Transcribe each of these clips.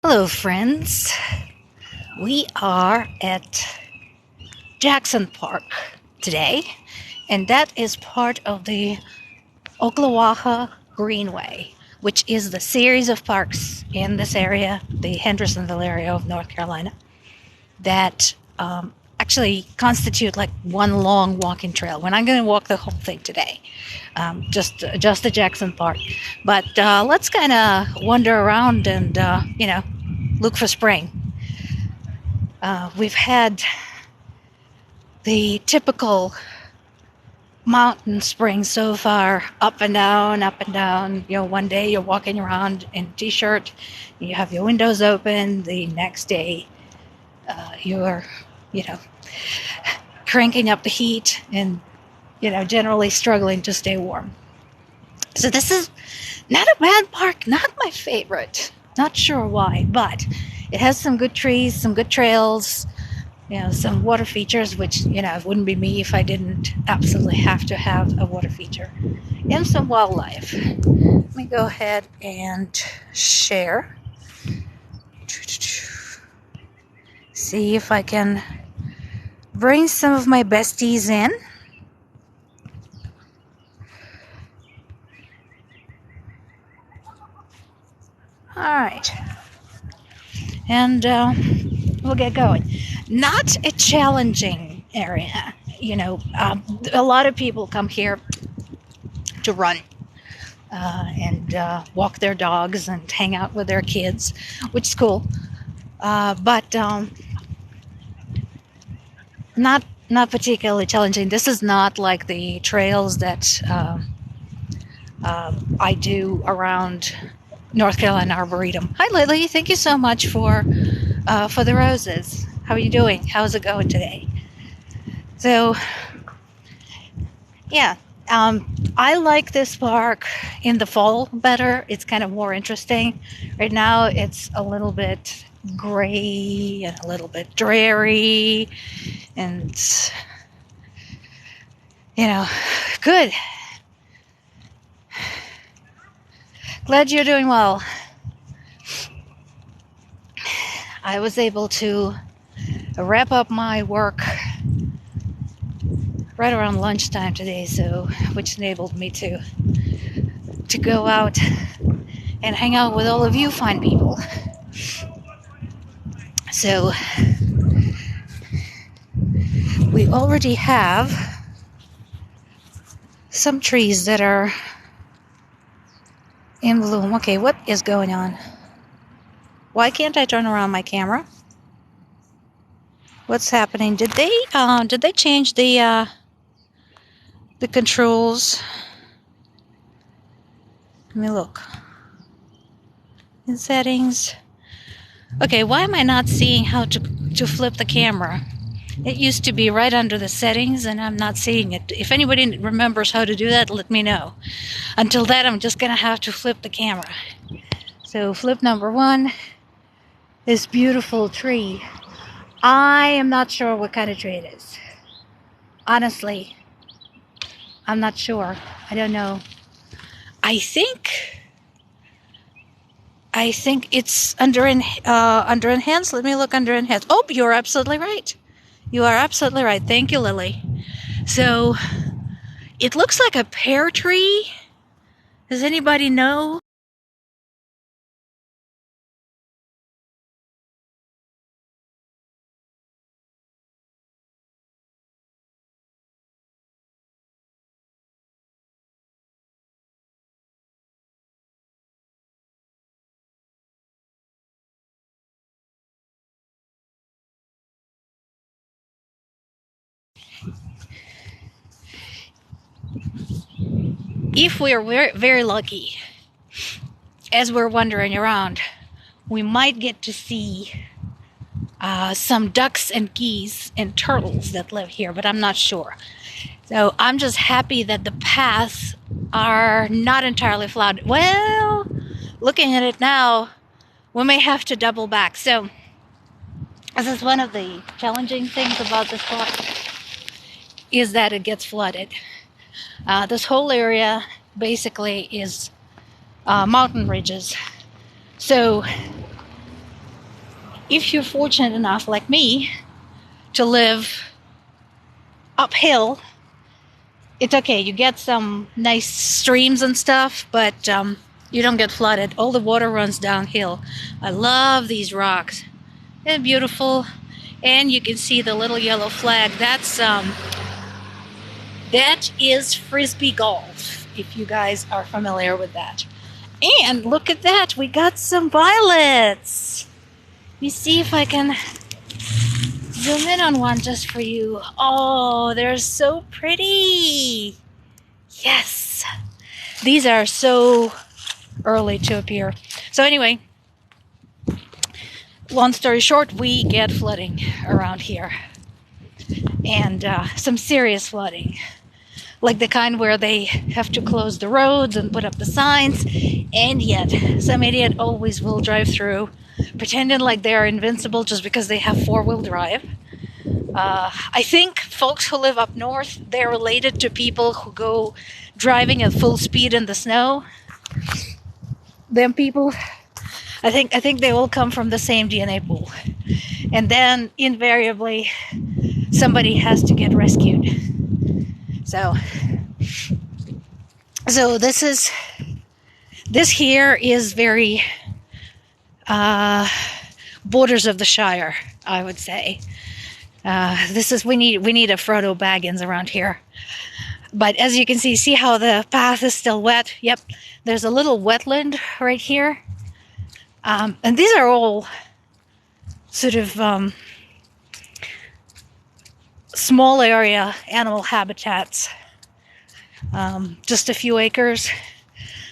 Hello, friends. We are at Jackson Park today, and that is part of the Ocklawaha Greenway, which is the series of parks in this area, the Hendersonville area of North Carolina, that actually constitute like one long walking trail. We're not going to walk the whole thing today, just the Jackson Park, but let's kind of wander around and look for spring. We've had the typical mountain spring so far, up and down, up and down. One day you're walking around in a t-shirt, you have your windows open. The next day, you're, cranking up the heat and, generally struggling to stay warm. So this is not a bad park, not my favorite. Not sure why, but it has some good trees, some good trails, some water features, which, it wouldn't be me if I didn't absolutely have to have a water feature, and some wildlife. Let me go ahead and share. See if I can bring some of my besties in. All right. And we'll get going. Not a challenging area. A lot of people come here to run and walk their dogs and hang out with their kids, which is cool. But not particularly challenging. This is not like the trails that I do around North Carolina Arboretum. Hi, Lily. Thank you so much for the roses. How are you doing? How's it going today? So, yeah, I like this park in the fall better. It's kind of more interesting. Right now, it's a little bit gray and a little bit dreary, and good. Glad you're doing well. I was able to wrap up my work right around lunchtime today, which enabled me to go out and hang out with all of you fine people. So we already have some trees that are in bloom. Okay, what is going on? Why can't I turn around my camera? What's happening? Did they change the controls? Let me look. In settings. Okay, why am I not seeing how to flip the camera? It used to be right under the settings, and I'm not seeing it. If anybody remembers how to do that, let me know. Until then, I'm just going to have to flip the camera. So flip number 1, this beautiful tree. I am not sure what kind of tree it is. Honestly, I'm not sure. I don't know. I think it's under enhance. Let me look under enhance. Oh, you're absolutely right. You are absolutely right. Thank you, Lily. So it looks like a pear tree. Does anybody know? If we're very, very lucky, as we're wandering around, we might get to see some ducks and geese and turtles that live here, but I'm not sure. So I'm just happy that the paths are not entirely flooded. Well, looking at it now, we may have to double back. So this is one of the challenging things about this park, is that it gets flooded. This whole area basically is mountain ridges. So if you're fortunate enough, like me, to live uphill, it's okay. You get some nice streams and stuff, but you don't get flooded. All the water runs downhill. I love these rocks. They're beautiful. And you can see the little yellow flag. That is frisbee golf, if you guys are familiar with that. And look at that, we got some violets. Let me see if I can zoom in on one just for you. Oh, they're so pretty. Yes. These are so early to appear. So anyway, long story short, we get flooding around here. And some serious flooding. Like the kind where they have to close the roads and put up the signs, and yet some idiot always will drive through, pretending like they are invincible just because they have four-wheel drive. I think folks who live up north, they're related to people who go driving at full speed in the snow. Them people, I think they all come from the same DNA pool. And then invariably somebody has to get rescued. So this here is very borders of the Shire, I would say. We need a Frodo Baggins around here. But as you can see how the path is still wet. Yep, there's a little wetland right here. And these are all sort of small area animal habitats. Just a few acres.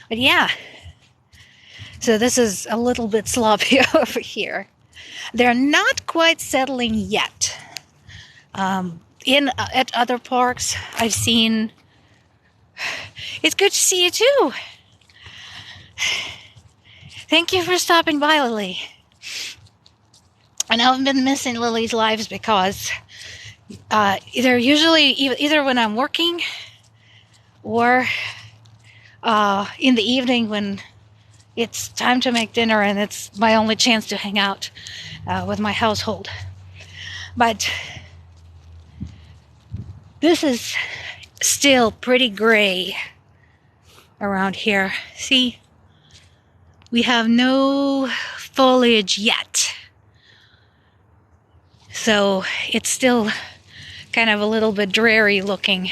But yeah. So this is a little bit sloppy over here. They're not quite settling yet. At other parks, I've seen. It's good to see you too. Thank you for stopping by, Lily. And I've been missing Lily's lives because either when I'm working or in the evening when it's time to make dinner and it's my only chance to hang out with my household. But this is still pretty gray around here. See, we have no foliage yet. So it's still kind of a little bit dreary looking.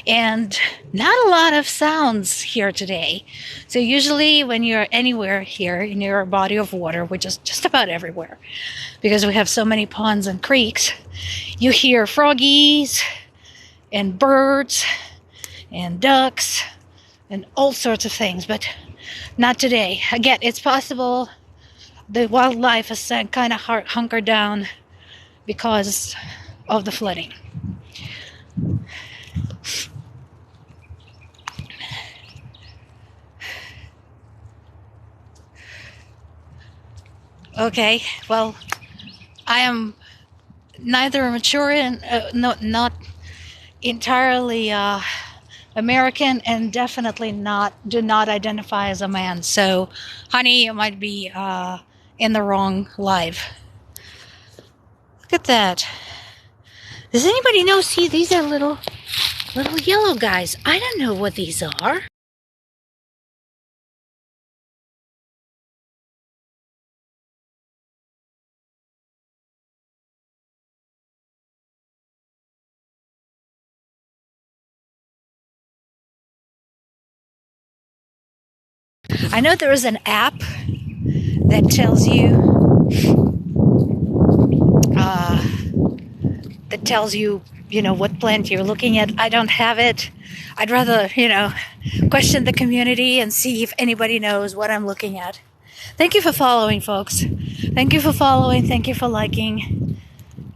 And not a lot of sounds here today. So usually when you're anywhere here near a body of water, which is just about everywhere, because we have so many ponds and creeks, you hear froggies and birds and ducks and all sorts of things, but not today. Again, it's possible the wildlife is kind of hunkered down because of the flooding. Okay, well, I am neither mature and not entirely American, and definitely do not identify as a man. So, honey, you might be in the wrong live. Look at that. Does anybody know? See, these are little yellow guys. I don't know what these are. I know there is an app that tells you what plant you're looking at. I don't have it. I'd rather, question the community and see if anybody knows what I'm looking at. Thank you for following, folks. Thank you for following. Thank you for liking.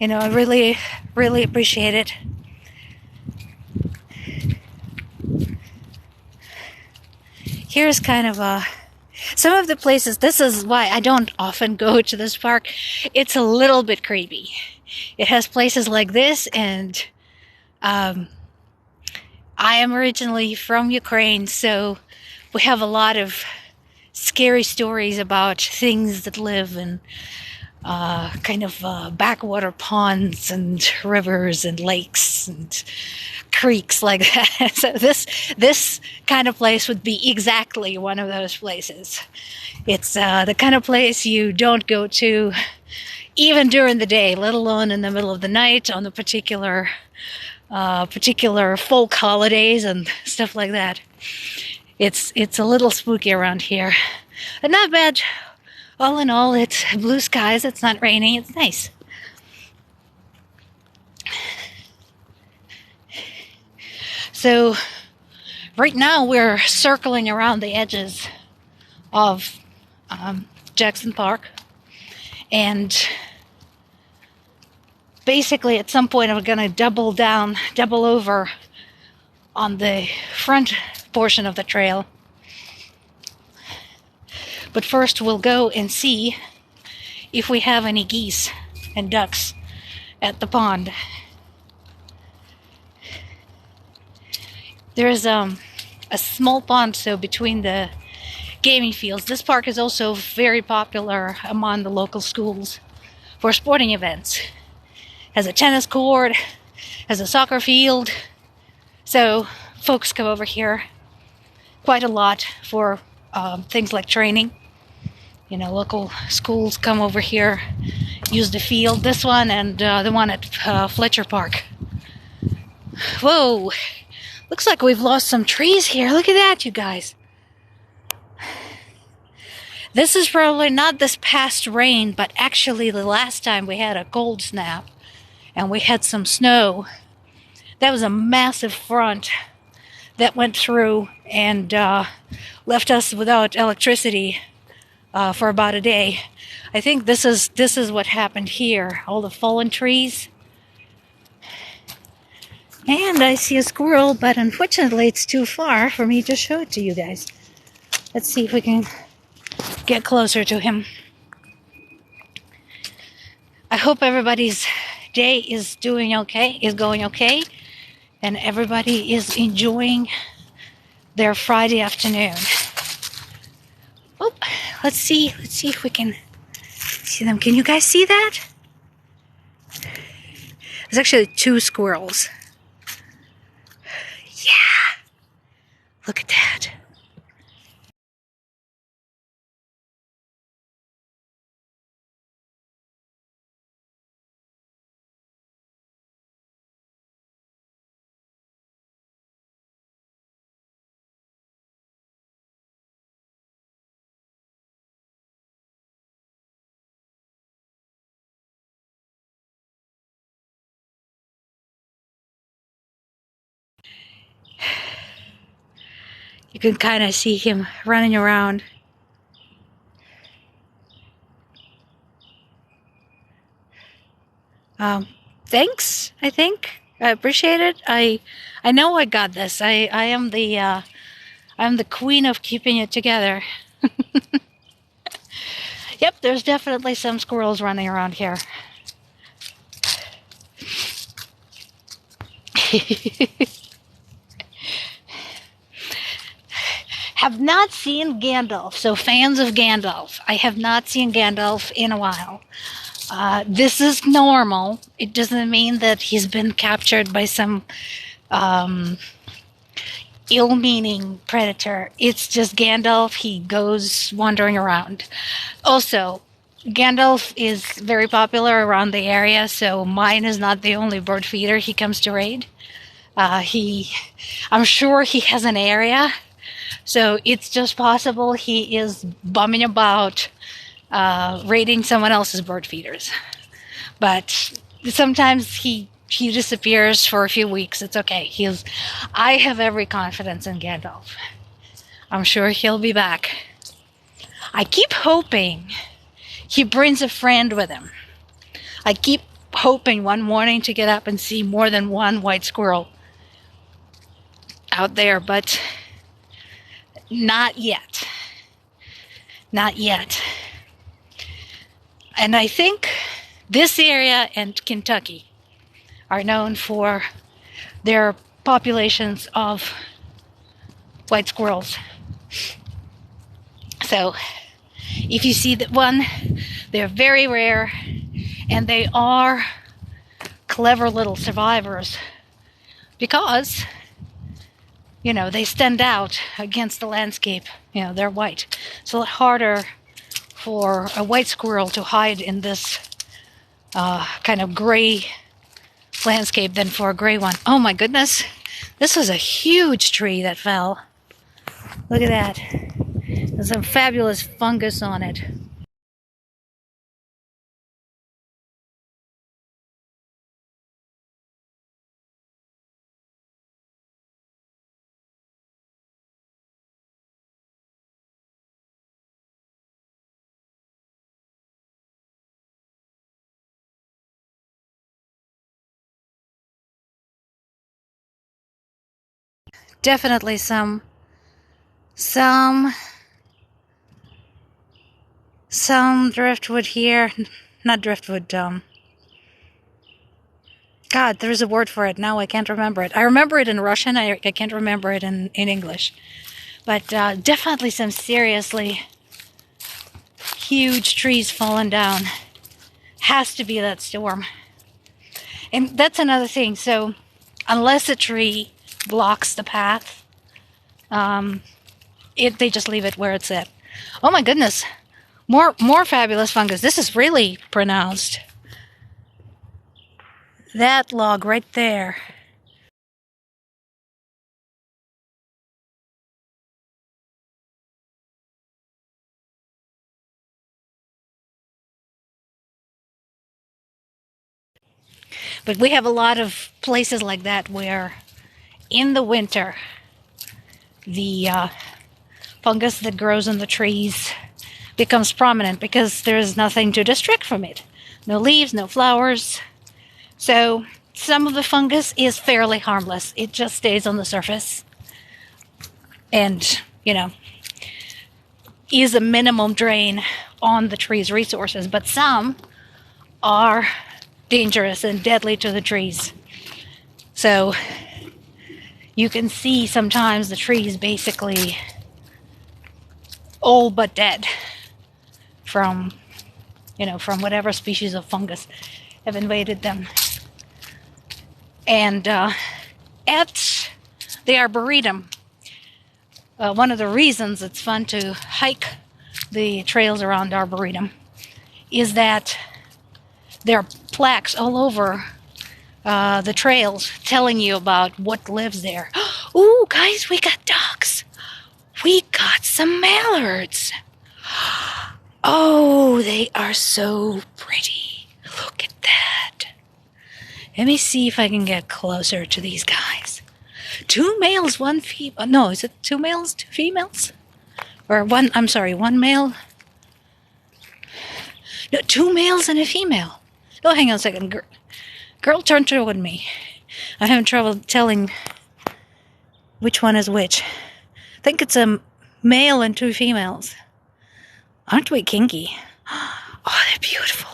I really, really appreciate it. Here's kind of some of the places. This is why I don't often go to this park. It's a little bit creepy. It has places like this, and I am originally from Ukraine, so we have a lot of scary stories about things that live in kind of backwater ponds and rivers and lakes and creeks like that. So this kind of place would be exactly one of those places. It's the kind of place you don't go to even during the day, let alone in the middle of the night on the particular folk holidays and stuff like that. It's a little spooky around here, but not bad. All in all, it's blue skies. It's not raining. It's nice. So right now we're circling around the edges of Jackson Park, and basically at some point we're going to double over on the front portion of the trail. But first we'll go and see if we have any geese and ducks at the pond. There's a small pond, so between the gaming fields. This park is also very popular among the local schools for sporting events. Has a tennis court, has a soccer field, so folks come over here quite a lot for things like training. You know, local schools come over here, use the field, this one and the one at Fletcher Park. Whoa, looks like we've lost some trees here. Look at that, you guys. This is probably not this past rain, but actually the last time we had a cold snap and we had some snow. That was a massive front that went through and left us without electricity for about a day. I think this is what happened here. All the fallen trees. And I see a squirrel, but unfortunately it's too far for me to show it to you guys. Let's see if we can get closer to him. I hope everybody's day is going okay, and everybody is enjoying their Friday afternoon. Oh, let's see if we can see them. Can you guys see that? There's actually 2 squirrels. Yeah, look at that. You can kind of see him running around. Thanks, I think. I appreciate it. I know I got this. I am the queen of keeping it together. Yep, there's definitely some squirrels running around here. Have not seen Gandalf, so fans of Gandalf. I have not seen Gandalf in a while. This is normal. It doesn't mean that he's been captured by some ill-meaning predator. It's just Gandalf. He goes wandering around. Also, Gandalf is very popular around the area, so mine is not the only bird feeder he comes to raid. I'm sure he has an area, so it's just possible he is bumming about raiding someone else's bird feeders. But sometimes he disappears for a few weeks. It's okay. I have every confidence in Gandalf. I'm sure he'll be back. I keep hoping he brings a friend with him. I keep hoping one morning to get up and see more than one white squirrel out there, but not yet. Not yet. And I think this area and Kentucky are known for their populations of white squirrels. So if you see that one, They're very rare, and they are clever little survivors because, you know, they stand out against the landscape. You know, they're white. It's a lot harder for a white squirrel to hide in this kind of gray landscape than for a gray one. Oh my goodness. This was a huge tree that fell. Look at that. There's some fabulous fungus on it. Definitely some driftwood here. Not driftwood, God, there's a word for it. Now I can't remember it. I remember it in Russian. I can't remember it in English. But definitely some seriously huge trees falling down. Has to be that storm. And that's another thing. So unless a tree blocks the path, they just leave it where it's at. Oh my goodness. More fabulous fungus. This is really pronounced. That log right there. But we have a lot of places like that where in the winter the fungus that grows in the trees becomes prominent because there's nothing to distract from it. No leaves, no flowers. So some of the fungus is fairly harmless. It just stays on the surface and, you know, is a minimum drain on the tree's resources. But some are dangerous and deadly to the trees. So you can see sometimes the trees basically all but dead from, you know, from whatever species of fungus have invaded them. And at the Arboretum, one of the reasons it's fun to hike the trails around Arboretum is that there are plaques all over the trails telling you about what lives there. Ooh, guys, we got ducks. We got some mallards. Oh, they are so pretty. Look at that. Let me see if I can get closer to these guys. 2 males, 1 female. No, is it 2 males, 2 females? Or one, I'm sorry, 1 male. No, 2 males and a female. Oh, hang on a second. Girl, turn toward me. I'm having trouble telling which one is which. I think it's a male and 2 females. Aren't we kinky? Oh, they're beautiful.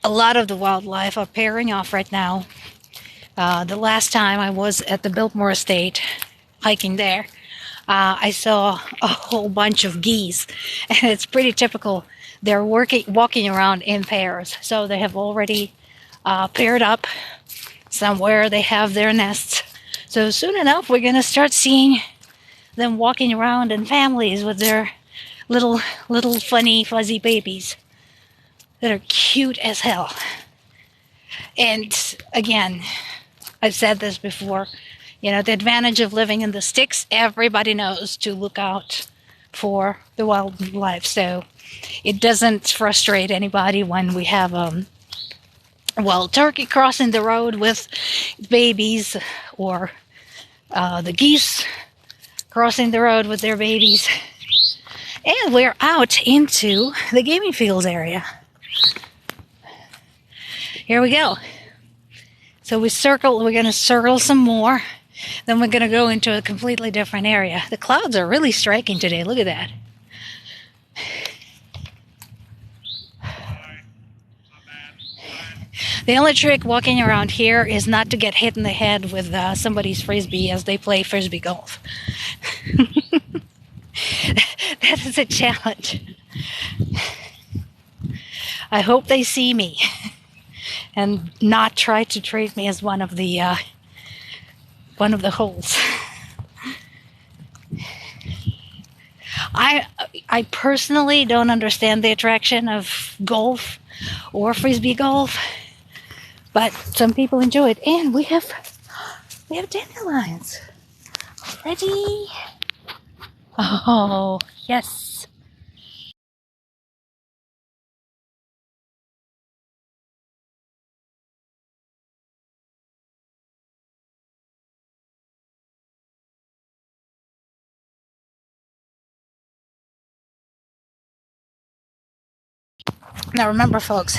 A lot of the wildlife are pairing off right now. The last time I was at the Biltmore Estate, hiking there, I saw a whole bunch of geese, and it's pretty typical. They're walking around in pairs, so they have already paired up somewhere. They have their nests. So soon enough, we're going to start seeing them walking around in families with their little funny fuzzy babies that are cute as hell. And again, I've said this before, you know, the advantage of living in the sticks, everybody knows to look out for the wildlife. So it doesn't frustrate anybody when we have turkey crossing the road with babies, or the geese crossing the road with their babies. And we're out into the gaming fields area. Here we go. So we're going to circle some more. Then we're going to go into a completely different area. The clouds are really striking today. Look at that. The only trick walking around here is not to get hit in the head with somebody's frisbee as they play frisbee golf. That is a challenge. I hope they see me and not try to treat me as one of the holes. I personally don't understand the attraction of golf or frisbee golf, but some people enjoy it, and we have dandelions already. Oh yes. Now remember, folks,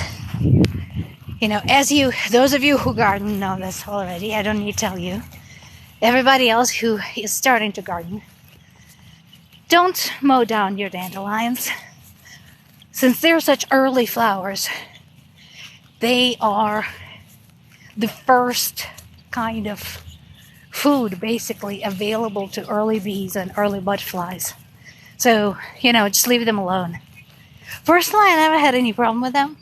those of you who garden know this already. I don't need to tell you. Everybody else who is starting to garden, don't mow down your dandelions. Since they're such early flowers, they are the first kind of food basically available to early bees and early butterflies. So, just leave them alone. Personally, I never had any problem with them.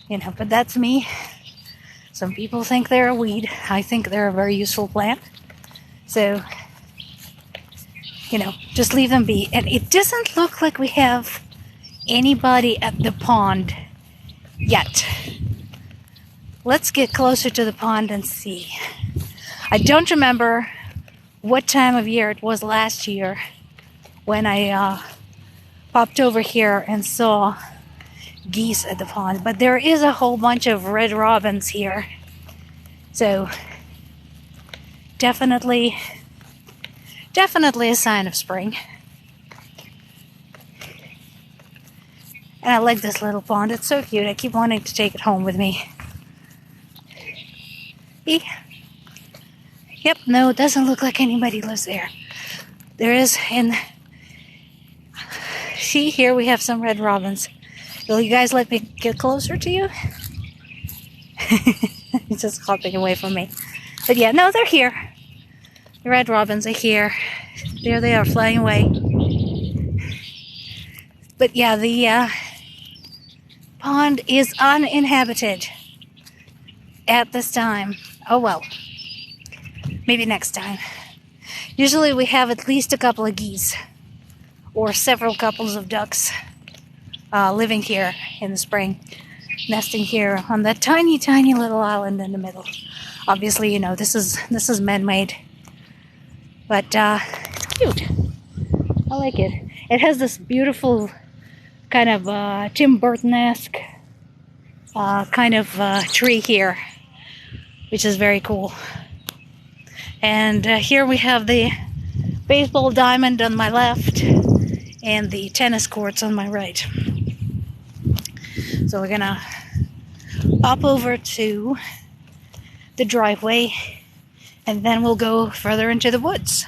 But that's me. Some people think they're a weed. I think they're a very useful plant. So, just leave them be. And it doesn't look like we have anybody at the pond yet. Let's get closer to the pond and see. I don't remember what time of year it was last year when I popped over here and saw geese at the pond, but there is a whole bunch of red robins here, so definitely a sign of spring. And I like this little pond. It's so cute. I keep wanting to take it home with me. Yep, no, it doesn't look like anybody lives there. There is see, here we have some red robins. Will you guys let me get closer to you? He's just hopping away from me. But yeah, no, they're here. The red robins are here. There they are, flying away. But yeah, the pond is uninhabited at this time. Oh well. Maybe next time. Usually we have at least a couple of geese or several couples of ducks living here in the spring, nesting here on that tiny, tiny little island in the middle. Obviously, this is man-made, but it's cute. I like it. It has this beautiful kind of Tim Burton-esque kind of tree here, which is very cool. And here we have the baseball diamond on my left and the tennis courts on my right. So we're gonna hop over to the driveway and then we'll go further into the woods,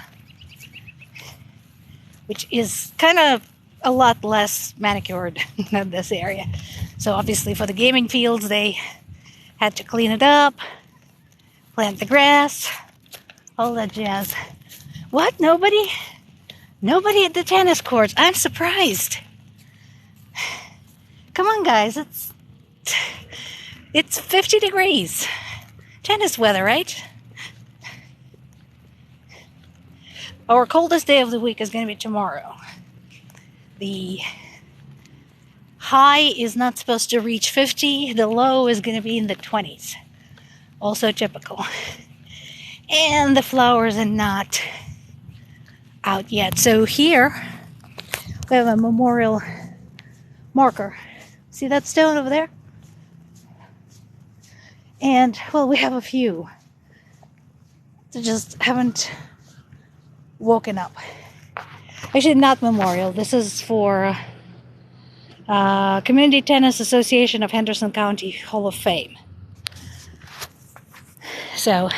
which is kind of a lot less manicured than this area. So obviously for the gaming fields they had to clean it up, plant the grass, all that jazz. What? Nobody at the tennis courts. I'm surprised. Come on, guys. It's 50 degrees. Tennis weather, right? Our coldest day of the week is going to be tomorrow. The high is not supposed to reach 50. The low is going to be in the 20s. Also typical. And the flowers are not out yet. So here we have a memorial marker. See that stone over there? And, well, we have a few that just haven't woken up. Actually, not memorial. This is for Community Tennis Association of Henderson County Hall of Fame. So,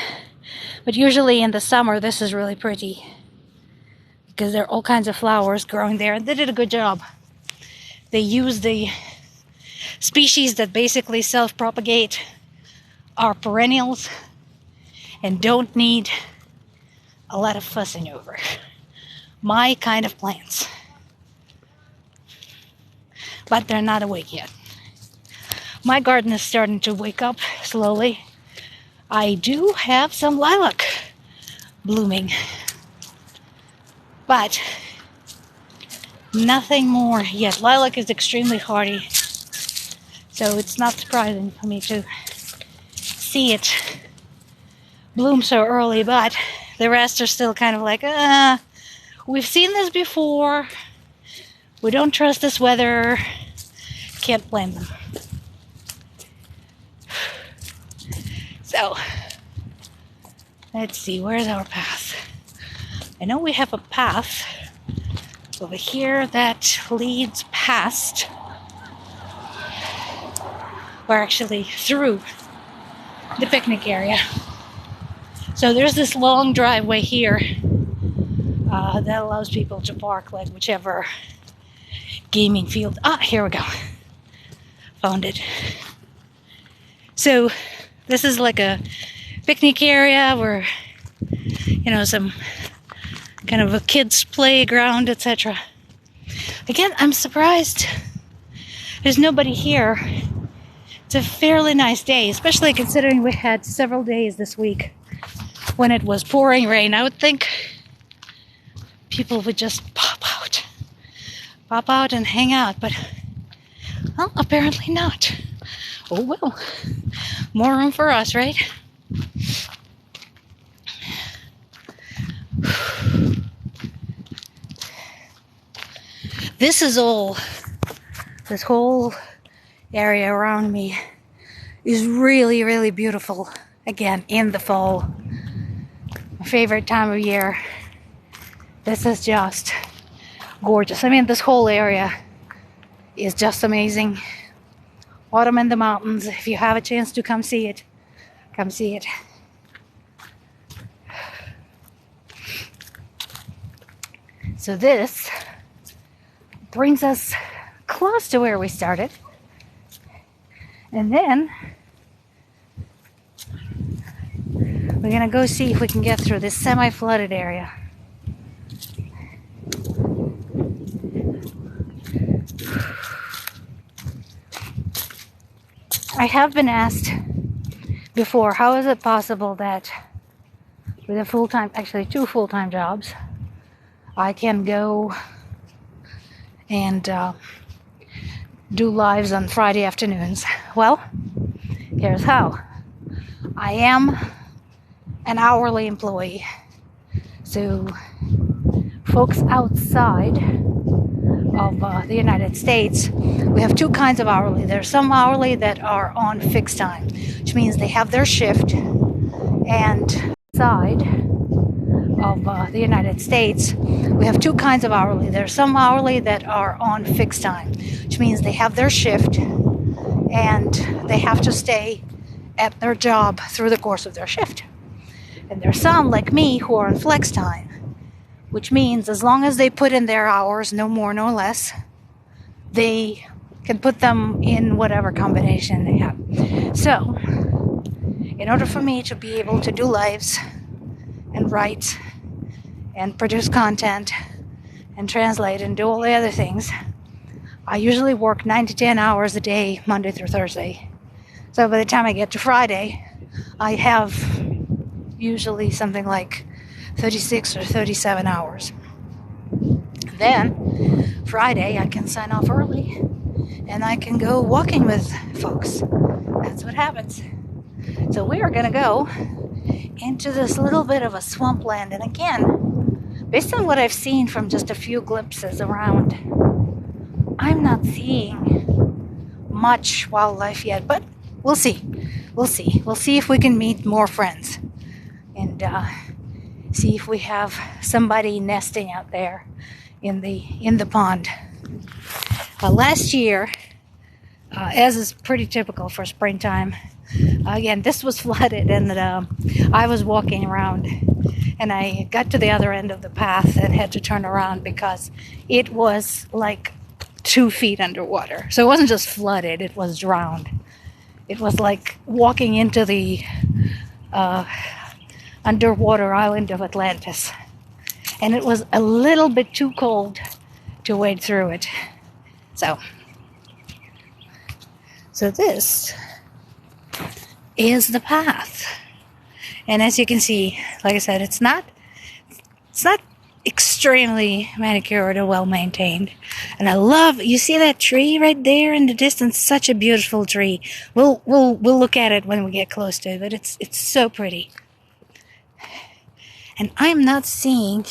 but usually in the summer, this is really pretty because there are all kinds of flowers growing there, and they did a good job. They used the species that basically self-propagate, are perennials, and don't need a lot of fussing over. My kind of plants. But they're not awake yet. My garden is starting to wake up slowly. I do have some lilac blooming, but nothing more yet. Lilac is extremely hardy, so it's not surprising for me to see it bloom so early, but the rest are still kind of like, we've seen this before. We don't trust this weather. Can't blame them. So, let's see, where's our path? I know we have a path over here that leads past, or actually through, the picnic area. So there's this long driveway here that allows people to park like whichever gaming field. Here we go. Found it. So this is like a picnic area where, some kind of a kids' playground, etc. Again, I'm surprised there's nobody here. It's a fairly nice day, especially considering we had several days this week when it was pouring rain. I would think people would just pop out and hang out, but well, apparently not. Oh well, more room for us, right? This whole area around me is really, really beautiful. Again, in the fall, my favorite time of year. This is just gorgeous. I mean, this whole area is just amazing. Autumn in the mountains. If you have a chance to come see it, come see it. So this brings us close to where we started. And then we're gonna go see if we can get through this semi-flooded area. I have been asked before, how is it possible that with actually 2 full-time jobs, I can go and do lives on Friday afternoons? Well, here's how. I am an hourly employee. So folks outside of the United States, we have 2 kinds of hourly. There's some hourly that are on fixed time, which means they have their shift, and outside of the United States, we have 2 kinds of hourly. There's some hourly that are on fixed time, which means they have their shift and they have to stay at their job through the course of their shift. And there's some, like me, who are on flex time, which means as long as they put in their hours, no more, no less, they can put them in whatever combination they have. So, in order for me to be able to do lives and write and produce content and translate and do all the other things, I usually work 9 to 10 hours a day, Monday through Thursday. So by the time I get to Friday, I have usually something like 36 or 37 hours. Then, Friday, I can sign off early and I can go walking with folks. That's what happens. So we are going to go into this little bit of a swampland. And again, based on what I've seen from just a few glimpses around, I'm not seeing much wildlife yet, but we'll see. We'll see if we can meet more friends and see if we have somebody nesting out there in the pond. Last year, as is pretty typical for springtime, again, this was flooded, and I was walking around, and I got to the other end of the path and had to turn around because it was like 2 feet underwater. So it wasn't just flooded, it was drowned. It was like walking into the underwater island of Atlantis. And it was a little bit too cold to wade through it. So this is the path. And as you can see, like I said, it's not extremely manicured or well maintained. And I love, you see that tree right there in the distance? Such a beautiful tree. We'll look at it when we get close to it, but it's so pretty. And I'm not seeing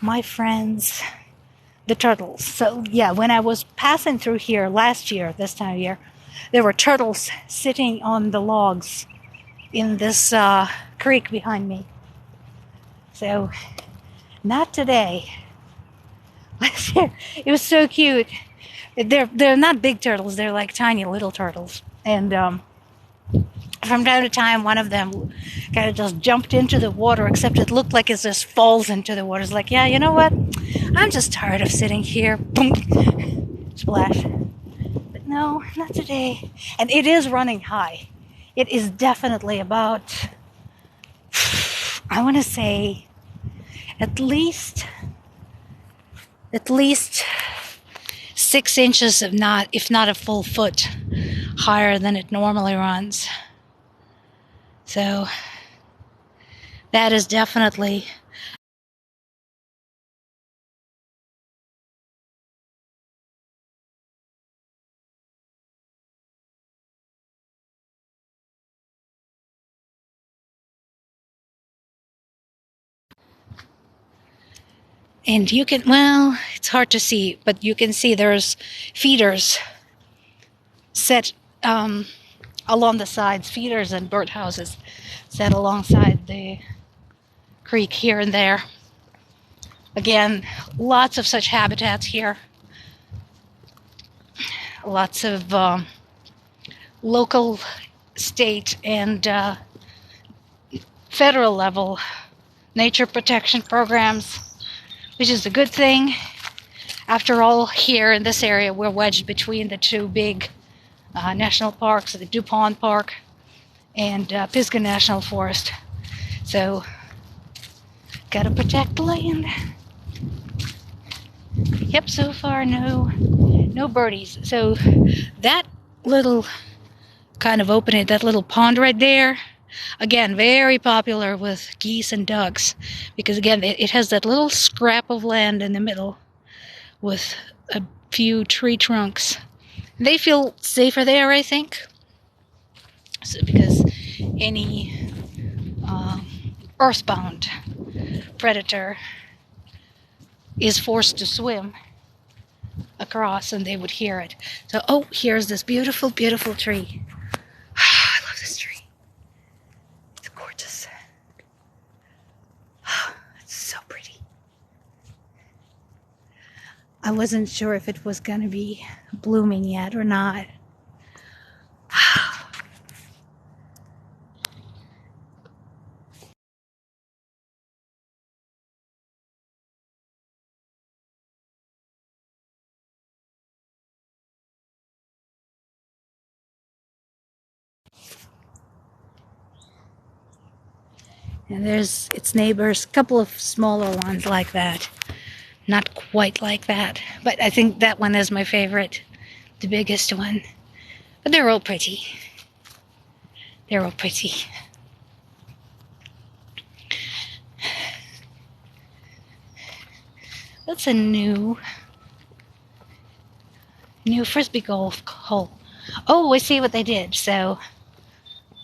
my friends, the turtles. So yeah, when I was passing through here last year, this time of year, there were turtles sitting on the logs in this creek behind me. So not today. Last year, it was so cute. They're not big turtles. They're like tiny little turtles. And from time to time, one of them kind of just jumped into the water, except it looked like it just falls into the water. It's like, yeah, you know what? I'm just tired of sitting here. Boom. Splash. But no, not today. And it is running high. It is definitely about, I want to say, at least 6 inches, if not a full foot higher than it normally runs. So that is definitely and you can, well, it's hard to see, but you can see there's feeders set along the sides, feeders and birdhouses set alongside the creek here and there. Again, lots of such habitats here. Lots of local, state, and federal level nature protection programs, which is a good thing. After all, here in this area, we're wedged between the two big national parks, the DuPont Park and Pisgah National Forest. So, gotta protect the land. Yep, so far no birdies. So that little kind of opening, that little pond right there, again, very popular with geese and ducks, because again, it has that little scrap of land in the middle with a few tree trunks. They feel safer there, I think, so because any earthbound predator is forced to swim across and they would hear it. So, oh, here's this beautiful, beautiful tree. I love this tree. It's gorgeous. It's so pretty. I wasn't sure if it was going to be blooming yet or not. And there's its neighbors, a couple of smaller ones like that. Not quite like that, but I think that one is my favorite, the biggest one. But they're all pretty. They're all pretty. That's a new frisbee golf hole. Oh, I see what they did. So,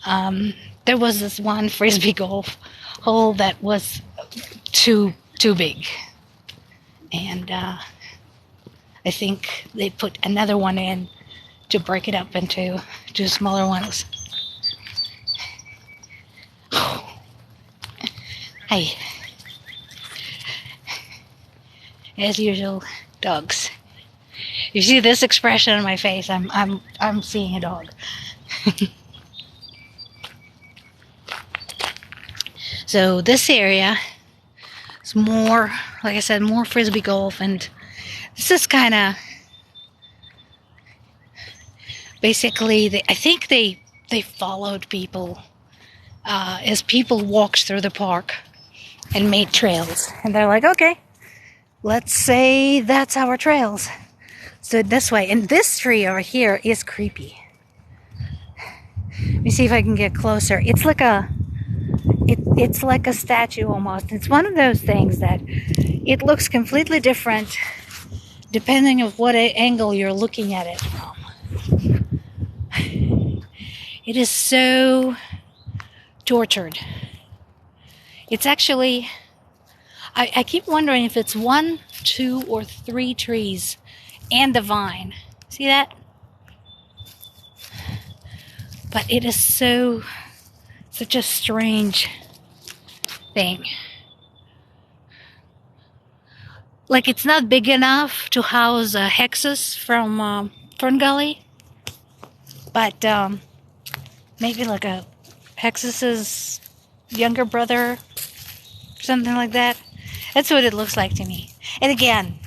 there was this one frisbee golf hole that was too big, and I think they put another one in to break it up into two smaller ones. Hey, as usual, dogs. You see this expression on my face? I'm seeing a dog. So this area is more, like I said, more frisbee golf, and this is kind of Basically, I think they followed people as people walked through the park and made trails. And they're like, okay, let's say that's our trails. So this way. And this tree over here is creepy. Let me see if I can get closer. It's like it's like a statue almost. It's one of those things that it looks completely different depending on what angle you're looking at it from. It is so tortured. It's actually, I keep wondering if it's 1, 2, or 3 trees and a vine. See that? But it is such a strange thing. Like, it's not big enough to house a Hexus from Fern Gully, but maybe like a Hexus's younger brother, something like that. That's what it looks like to me. And again,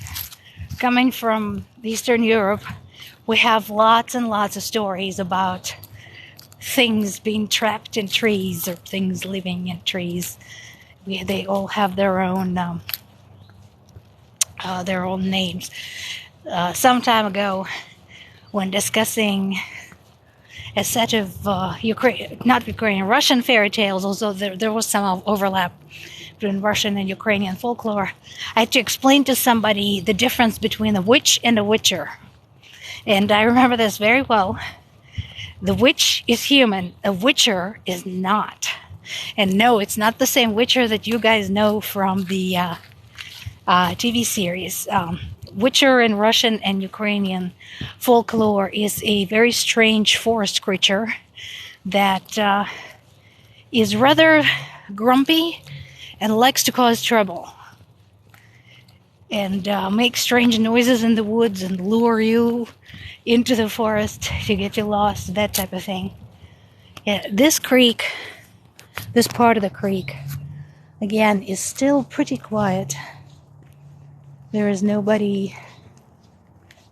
coming from Eastern Europe, we have lots and lots of stories about things being trapped in trees or things living in trees. They all have their own names. Some time ago, when discussing a set of Russian fairy tales, although there was some overlap between Russian and Ukrainian folklore, I had to explain to somebody the difference between a witch and a witcher. And I remember this very well. The witch is human, a witcher is not. And no, it's not the same witcher that you guys know from the TV series. Witcher in Russian and Ukrainian folklore is a very strange forest creature that is rather grumpy and likes to cause trouble and make strange noises in the woods and lure you into the forest to get you lost, that type of thing. Yeah, this creek, this part of the creek, again, is still pretty quiet. There is nobody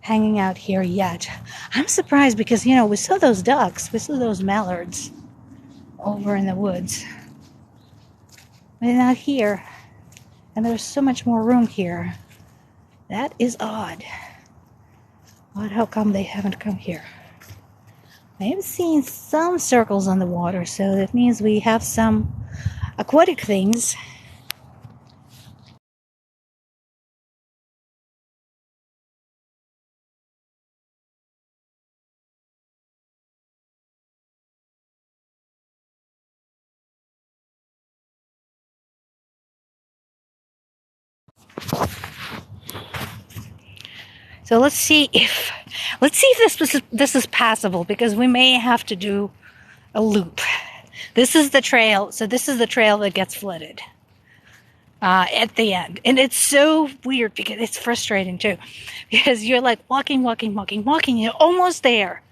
hanging out here yet. I'm surprised because, we saw those ducks, we saw those mallards over in the woods. But they're not here. And there's so much more room here. That is odd. Odd how come they haven't come here. I am seeing some circles on the water, so that means we have some aquatic things. So let's see if this is passable, because we may have to do a loop. This is the trail. So this is the trail that gets flooded at the end, and it's so weird because it's frustrating too, because you're like walking, you're almost there.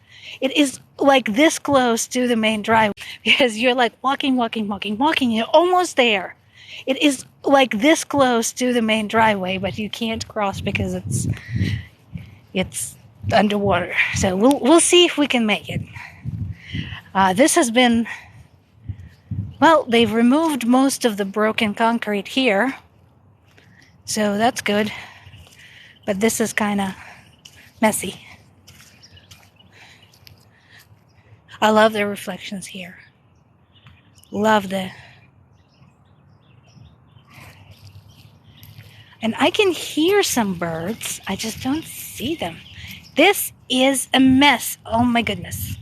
It is like this close to the main driveway, because you're like walking, you're almost there. It is like this close to the main driveway, but you can't cross because it's underwater. So we'll see if we can make it. This has been, well, they've removed most of the broken concrete here, so that's good. But this is kind of messy. I love the reflections here. Love the... And I can hear some birds. I just don't see them. This is a mess. Oh my goodness.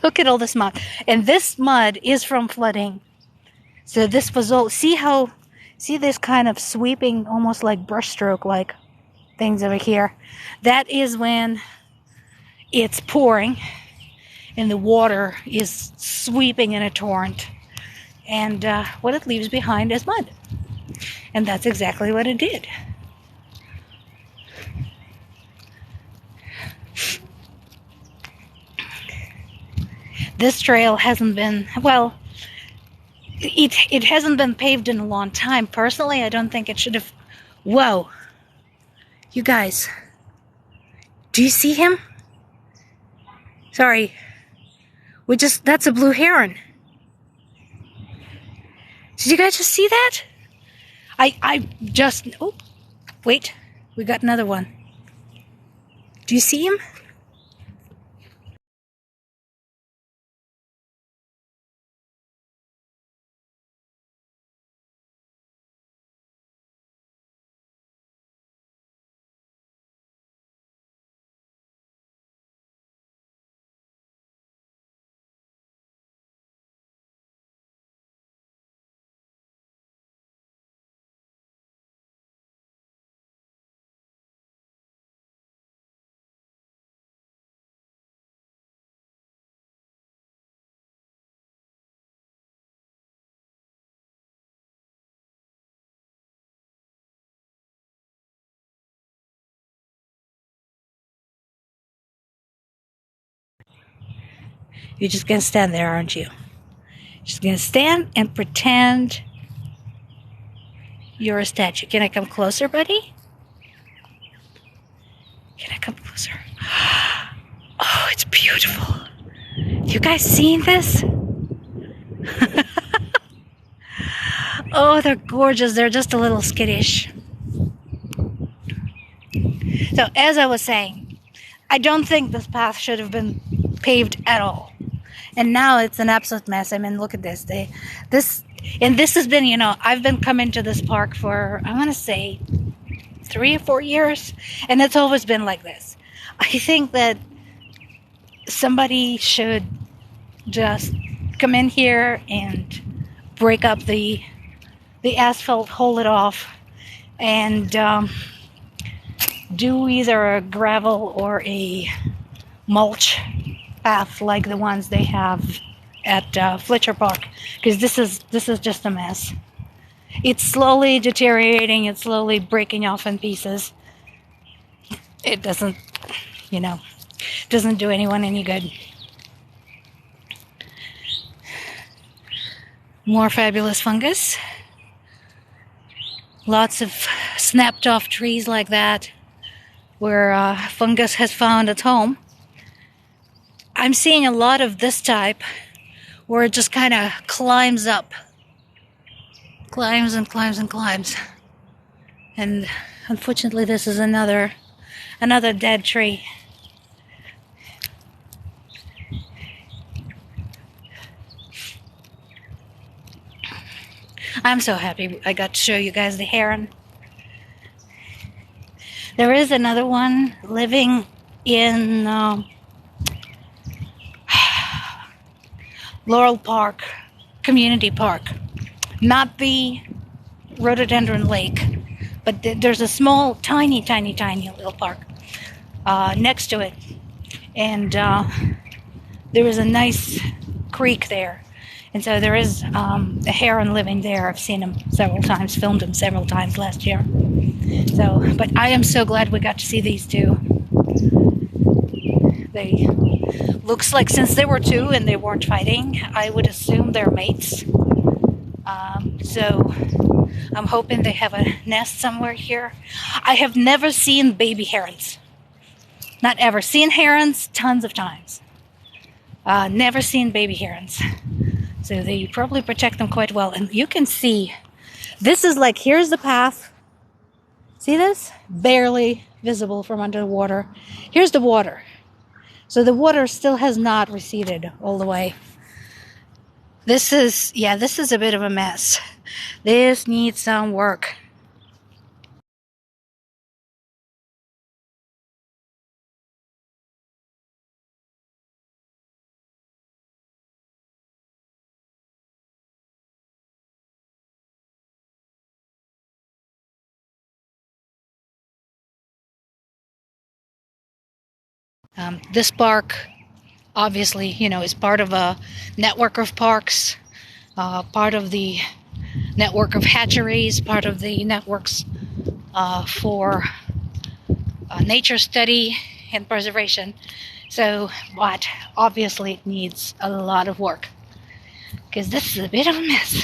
Look at all this mud. And this mud is from flooding. So this was all... See this kind of sweeping, almost like brushstroke like things over here? That is when it's pouring and the water is sweeping in a torrent. And what it leaves behind is mud. And that's exactly what it did. This trail hasn't been, well, it hasn't been paved in a long time. Personally, I don't think it should have. Whoa. You guys, do you see him? Sorry. That's a blue heron. Did you guys just see that? Oh, wait. We got another one. Do you see him? You're just gonna stand there, aren't you? Just gonna stand and pretend you're a statue. Can I come closer, buddy? Can I come closer? Oh, it's beautiful. You guys seen this? Oh, they're gorgeous. They're just a little skittish. So, as I was saying, I don't think this path should have been paved at all. And now it's an absolute mess. I mean, look at this. This has been, I've been coming to this park for, I want to say, 3 or 4 years, and it's always been like this. I think that somebody should just come in here and break up the asphalt, hold it off, and do either a gravel or a mulch path like the ones they have at Fletcher Park, because this is just a mess. It's slowly deteriorating. It's slowly breaking off in pieces. It doesn't do anyone any good. More fabulous fungus. Lots of snapped off trees like that, where fungus has found its home. I'm seeing a lot of this type where it just kind of climbs up. Climbs and climbs and climbs. And unfortunately this is another dead tree. I'm so happy I got to show you guys the heron. There is another one living in Laurel Park, Community Park. Not the rhododendron lake, but there's a small, tiny little park next to it. And there is a nice creek there. And so there is a heron living there. I've seen him several times, filmed him several times last year. So, but I am so glad we got to see these two. They looks like, since they were two and they weren't fighting, I would assume they're mates. So I'm hoping they have a nest somewhere here. I have never seen baby herons. Not ever. Seen herons tons of times. Never seen baby herons. So they probably protect them quite well. And you can see, this is like, here's the path. See this? Barely visible from under the water. Here's the water. So the water still has not receded all the way. This is a bit of a mess. This needs some work. This park, obviously, is part of a network of parks, part of the network of hatcheries, part of the networks for nature study and preservation. So, but obviously it needs a lot of work, because this is a bit of a mess.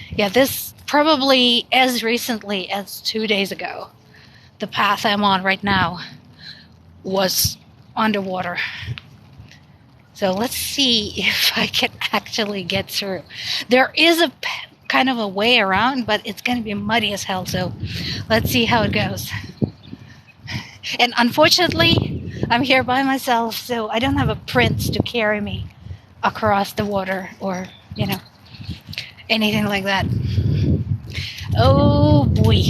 Yeah, this probably as recently as 2 days ago, the path I'm on right now was underwater. So let's see if I can actually get through. There is a kind of a way around, but it's going to be muddy as hell. So let's see how it goes. And unfortunately, I'm here by myself, so I don't have a prince to carry me across the water or, anything like that. Oh boy.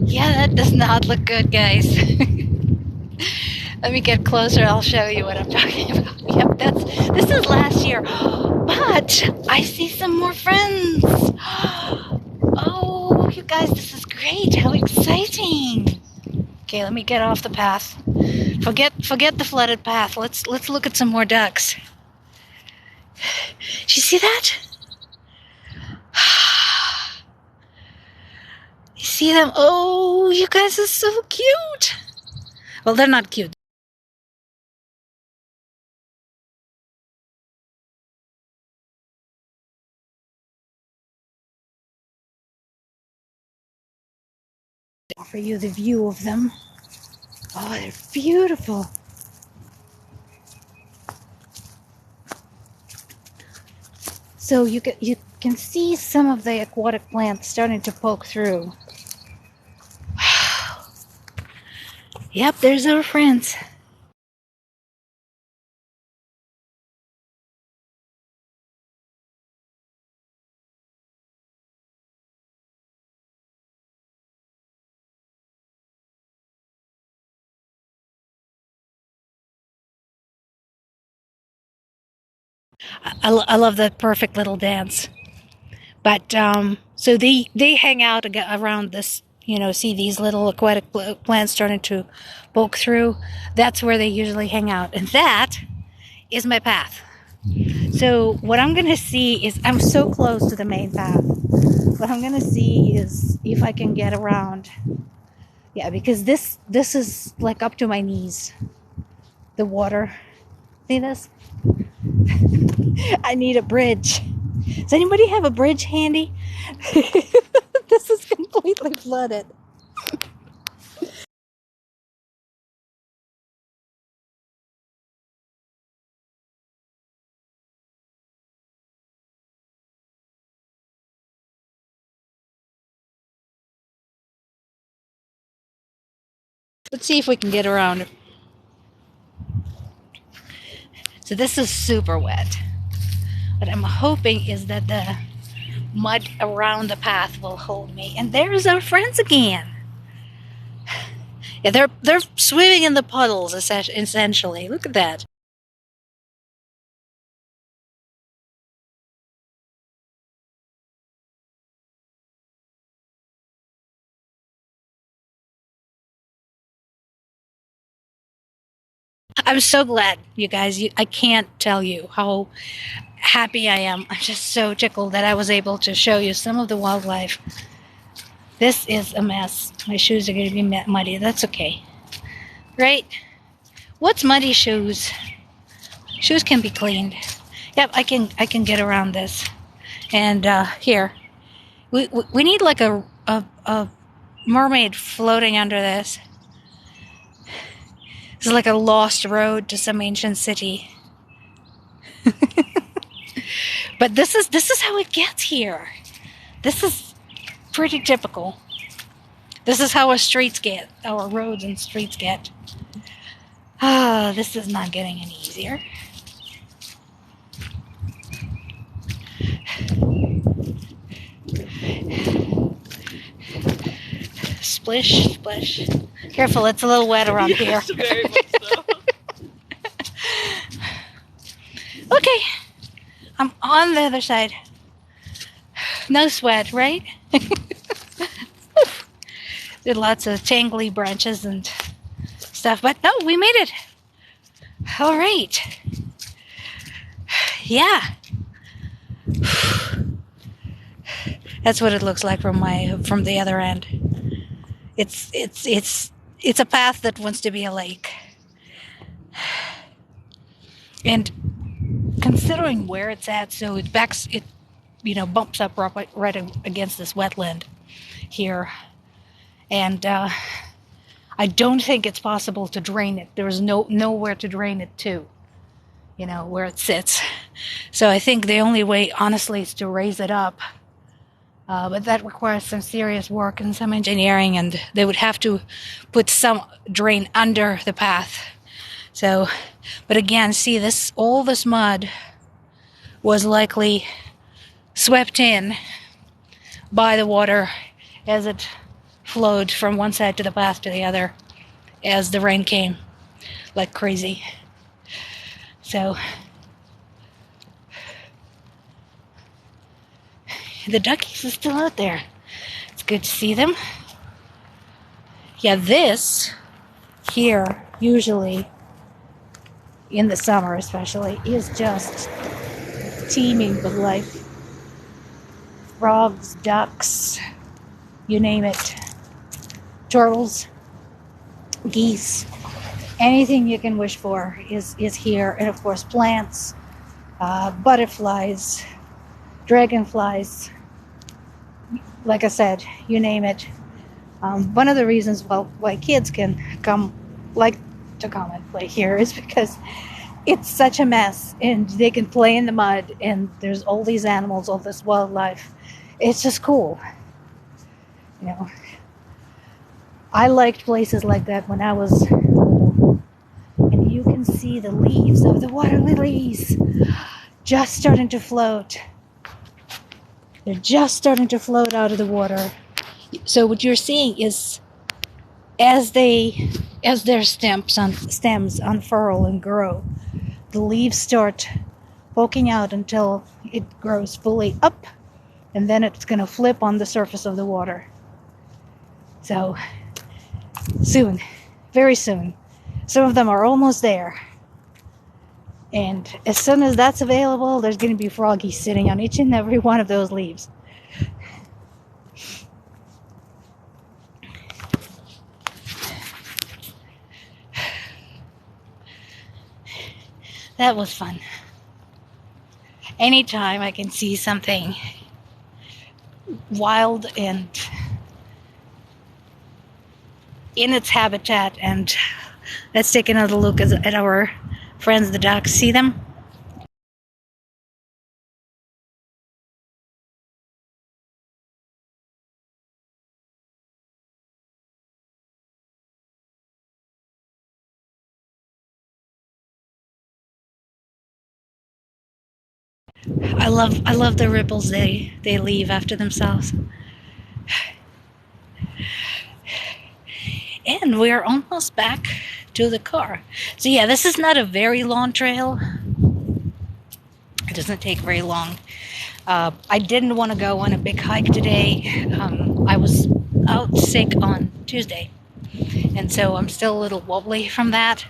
Yeah, that does not look good, guys. Let me get closer. I'll show you what I'm talking about. Yep, this is last year. But I see some more friends. Oh, you guys, this is great. How exciting. Okay, let me get off the path. Forget the flooded path. Let's look at some more ducks. Did you see that? You see them? Oh, you guys are so cute. Well, they're not cute. Offer you the view of them. Oh, they're beautiful. So you can see some of the aquatic plants starting to poke through. Yep, there's our friends. I love that perfect little dance. But so they hang out around this. See these little aquatic plants starting to poke through. That's where they usually hang out, and that is my path. So what I'm gonna see is I'm so close to the main path. What I'm gonna see is if I can get around. Yeah, because this is like up to my knees. The water. See this? I need a bridge. Does anybody have a bridge handy? This is completely flooded. Let's see if we can get around. So this is super wet. What I'm hoping is that the mud around the path will hold me. And there's our friends again. Yeah, they're swimming in the puddles essentially. Look at that. I'm so glad, you guys. I can't tell you how happy I am. I'm just so tickled that I was able to show you some of the wildlife. This is a mess. My shoes are going to be muddy. That's okay. Right? What's muddy shoes? Shoes can be cleaned. Yep, I can get around this. And here, we need like a mermaid floating under this. It's like a lost road to some ancient city. But this is how it gets here. This is pretty typical. This is how our streets get, our roads and streets get. Ah, this is not getting any easier. Splish, splish. Careful, it's a little wet around here. Very much so. Okay, I'm on the other side. No sweat, right? Did lots of tangly branches and stuff, but no, we made it. All right. Yeah. That's what it looks like from the other end. It's a path that wants to be a lake. And considering where it's at, so it bumps up right against this wetland here. And I don't think it's possible to drain it. There's nowhere to drain it to. you know, where it sits. So I think the only way, honestly, is to raise it up. But that requires some serious work and some engineering, and they would have to put some drain under the path. So, but again, see, this, all this mud was likely swept in by the water as it flowed from one side to the path to the other as the rain came like crazy. So the duckies are still out there. It's good to see them. Yeah, this here, usually in the summer especially, is just teeming with life. Frogs, ducks, you name it. Turtles, geese, anything you can wish for is here. And of course plants, butterflies, dragonflies, like I said, you name it. One of the reasons why kids can like to come and play here is because it's such a mess and they can play in the mud and there's all these animals, all this wildlife. It's just cool. You know, I liked places like that when I was little. And you can see the leaves of the water lilies just starting to float. They're just starting to float out of the water. So what you're seeing is as their stems unfurl and grow, the leaves start poking out until it grows fully up, and then it's going to flip on the surface of the water. So soon, very soon, some of them are almost there. And as soon as that's available, there's going to be froggies sitting on each and every one of those leaves. That was fun. Anytime I can see something wild and in its habitat, and let's take another look at our friends the ducks. See them? I love the ripples they leave after themselves. And we're almost back to the car. So yeah, this is not a very long trail. It doesn't take very long. I didn't want to go on a big hike today. I was out sick on Tuesday, and so I'm still a little wobbly from that.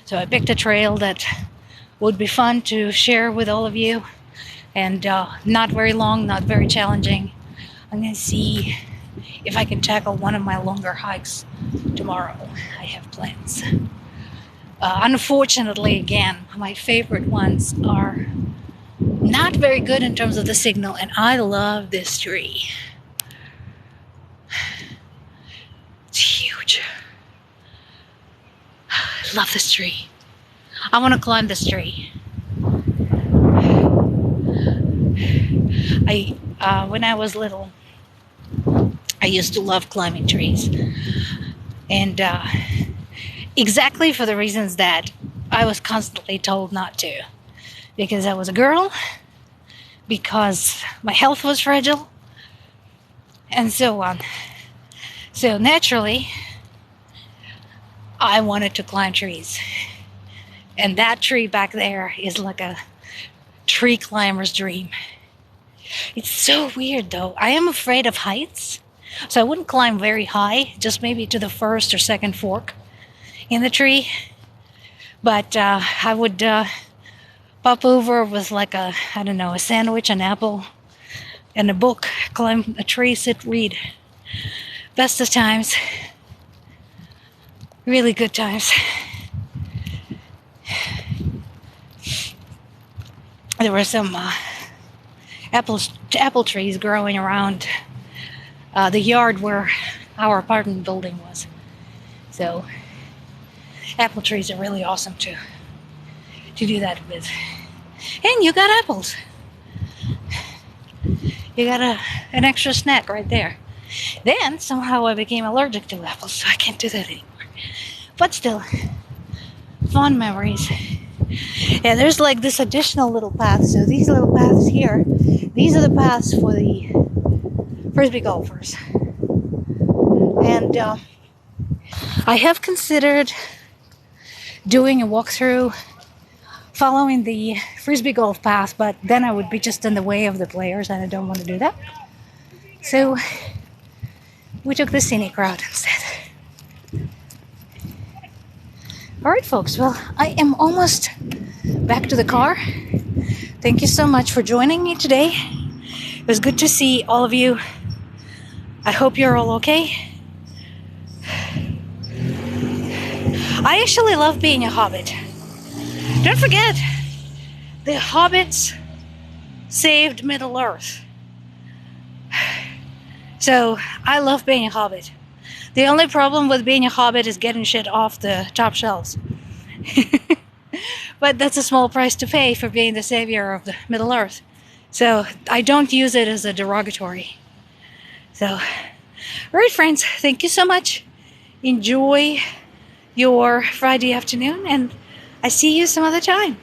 So I picked a trail that would be fun to share with all of you, and not very long, not very challenging. I'm going to see if I can tackle one of my longer hikes tomorrow. I have plans. Unfortunately, again, my favorite ones are not very good in terms of the signal, and I love this tree. It's huge. I love this tree. I want to climb this tree. When I was little, I used to love climbing trees, and exactly for the reasons that I was constantly told not to, because I was a girl, because my health was fragile, and so on. So naturally, I wanted to climb trees, and that tree back there is like a tree climber's dream. It's so weird though. I am afraid of heights, so I wouldn't climb very high, just maybe to the first or second fork in the tree. But I would pop over with like a sandwich, an apple, and a book, climb a tree, sit, read. Best of times. Really good times. There were some apple trees growing around the yard where our apartment building was. So apple trees are really awesome too. to do that with. And you got apples. You got an extra snack right there. Then somehow I became allergic to apples, so I can't do that anymore. But still, fond memories. Yeah, there's like this additional little path. So these little paths here, these are the paths for the frisbee golfers. And I have considered doing a walkthrough following the frisbee golf path, but then I would be just in the way of the players, and I don't want to do that. So we took the scenic route instead. Alright folks, well, I am almost back to the car. Thank you so much for joining me today. It was good to see all of you. I hope you're all okay. I actually love being a hobbit. Don't forget, the hobbits saved Middle-earth. So, I love being a hobbit. The only problem with being a hobbit is getting shit off the top shelves. But that's a small price to pay for being the savior of the Middle-earth. So, I don't use it as a derogatory. So, alright friends, thank you so much. Enjoy your Friday afternoon, and I see you some other time.